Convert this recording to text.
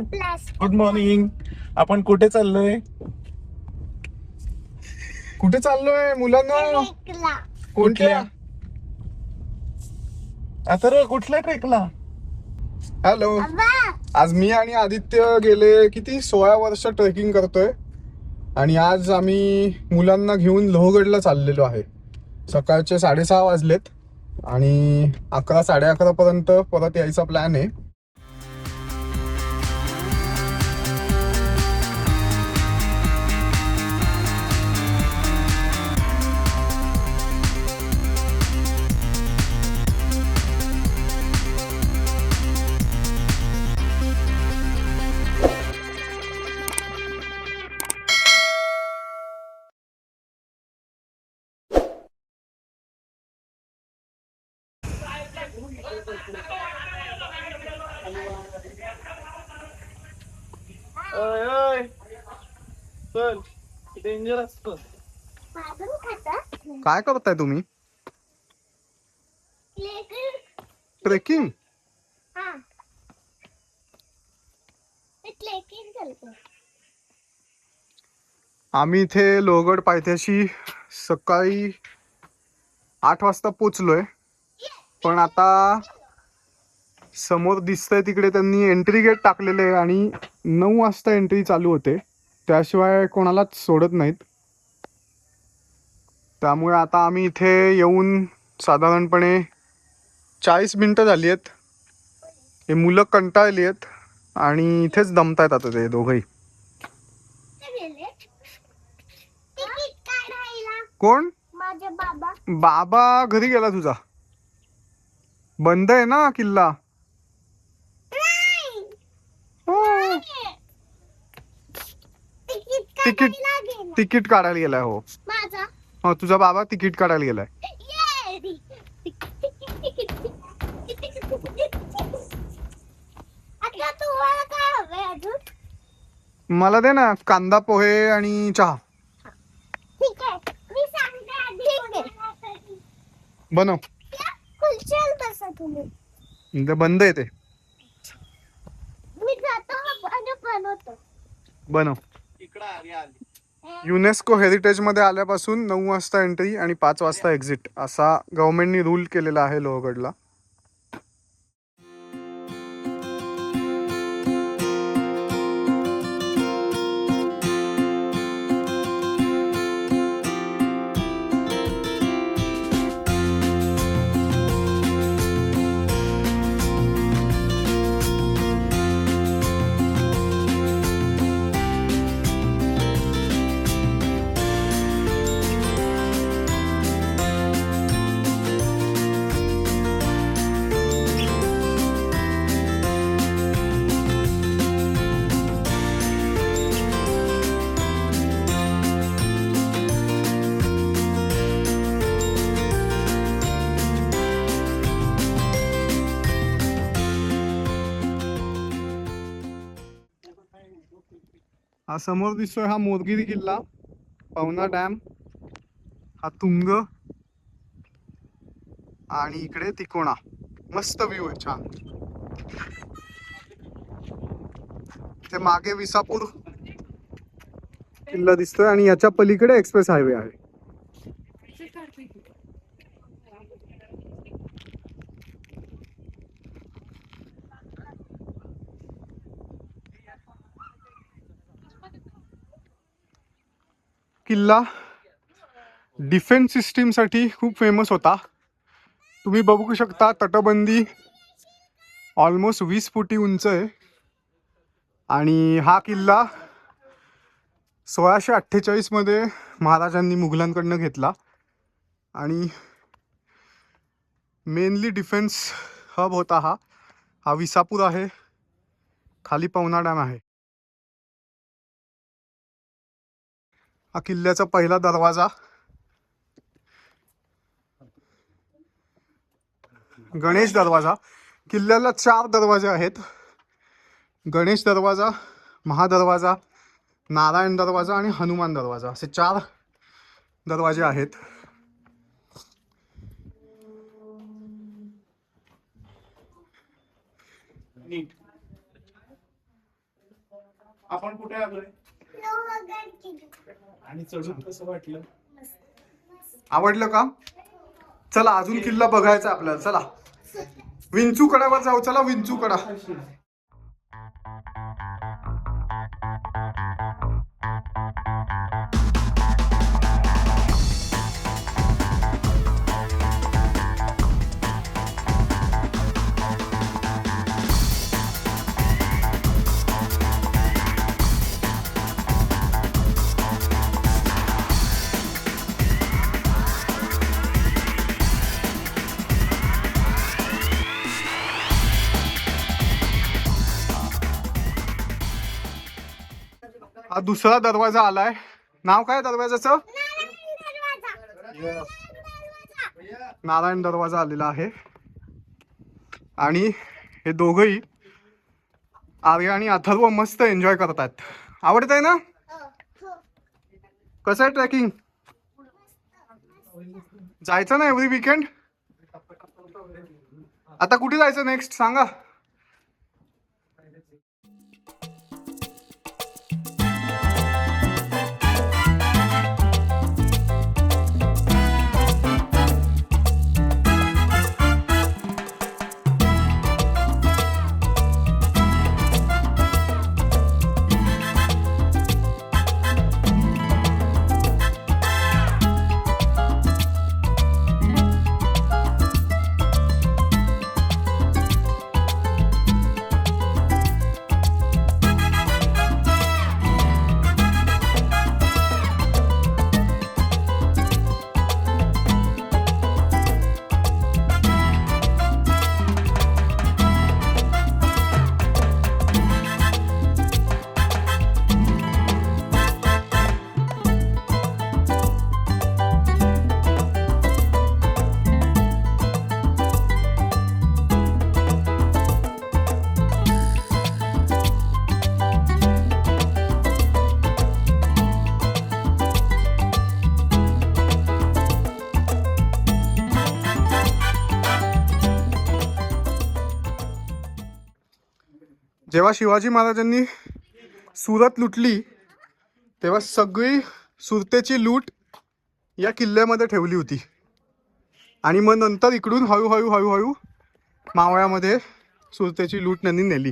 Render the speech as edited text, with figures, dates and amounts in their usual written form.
Good morning. आपण कुठे चाललोय? कुठे चाललोय मुलांना? कुठल्या? अथर्व, कुठल्या ट्रेकला? हॅलो. आज मी आणि आदित्य गेले किती 16 वर्ष ट्रेकिंग करतोय आणि आज आम्ही मुलांना घेऊन लोहगडला चाललेलो आहे. सकाळचे 6:30 वाजलेत आणि 11 11:30 पर्यंत परत यायचा प्लॅन आहे. चल, डेंजर असतो. काय करताय तुम्ही? ट्रेकिंग? आम्ही इथे लोहगड पायथ्याशी सकाळी 8 वाजता पोचलोय, पण आता समोर दिसतंय तिकडे त्यांनी एंट्री गेट टाकलेले आहे आणि 9 वाजता एंट्री चालू होते, त्याशिवाय कोणालाच सोडत नाहीत. त्यामुळे आता आम्ही इथे येऊन साधारणपणे 40 मिनिटं झाली आहेत. हे मुलं कंटाळली आहेत आणि इथेच दमतायत आता ते दोघंही. कोण? माझे बाबा. बाबा घरी गेला तुझा. बंद आहे ना किल्ला. हो. तिकीट काढायला गेलाय. हो माझा. हो, तुझा बाबा तिकीट काढायला गेलाय. आता तुम्हाला काय हवंय अजून? मला दे ना कांदा पोहे आणि चहा. ठीक आहे, मी सांगते आधी. बनव. खुर्चीवर बसा तुम्ही. इथे बंद आहे ते. मी जातो आणि बनवतो. बनव. युनेस्को हेरिटेज मध्ये आल्यापासून 9 वाजता एंट्री आणि 5 वाजता एक्झिट असा गव्हर्नमेंटनी रूल केलेला आहे लोहगडला. हा समोर दिसतोय हा मोरगिरी किल्ला, पवना डॅम, हा तुंग आणि इकडे तिकोणा. मस्त व्ह्यू आहे, छान. ते मागे विसापूर किल्ला दिसतोय आणि याच्या पलीकडे एक्सप्रेस हायवे आहे. किल्ला डिफेन्स सिस्टीम साठी खूप फेमस होता. तुम्ही बघू शकता तटबंदी ऑलमोस्ट 20 फुटी उंच आहे आणि हा किल्ला 1648 मध्ये महाराजांनी मुघलांकडनं घेतला आणि मेनली डिफेन्स हब होता. हा विसापूर आहे, खाली पवना डॅम आहे. हा किल्ल्याचा पहिला दरवाजा. गणेश दरवाजा. किल्ल्याला 4 दरवाजे आहेत. गणेश दरवाजा, महादरवाजा, नारायण दरवाजा आणि हनुमान दरवाजा असे 4 दरवाजे आहेत. आपण कुठे आलोय लोहगड किल्ला. आणि चढून कसं वाटलं? आवडलं का? चला अजून किल्ला बघायचा आपल्याला. चला विंचू कडावर जाऊ. चला विंचू कडा. हा दुसरा दरवाजा आलाय. नाव काय दरवाजाचं? नारायण दरवाजा आलेला आहे. आणि हे दोघही आर्य आणि अथर्व मस्त एन्जॉय करतात. आवडत आहे ना? कसं आहे ट्रेकिंग? जायचं ना एव्हरी वीकेंड? आता कुठे जायचं नेक्स्ट सांगा. जेव्हा शिवाजी महाराजांनी सुरत लुटली तेव्हा सगळी सुरतेची लूट या किल्ल्यामध्ये ठेवली होती. आणि मग नंतर इकडून हळूहळू मावळ्यामध्ये सुरतेची लूट त्यांनी नेली.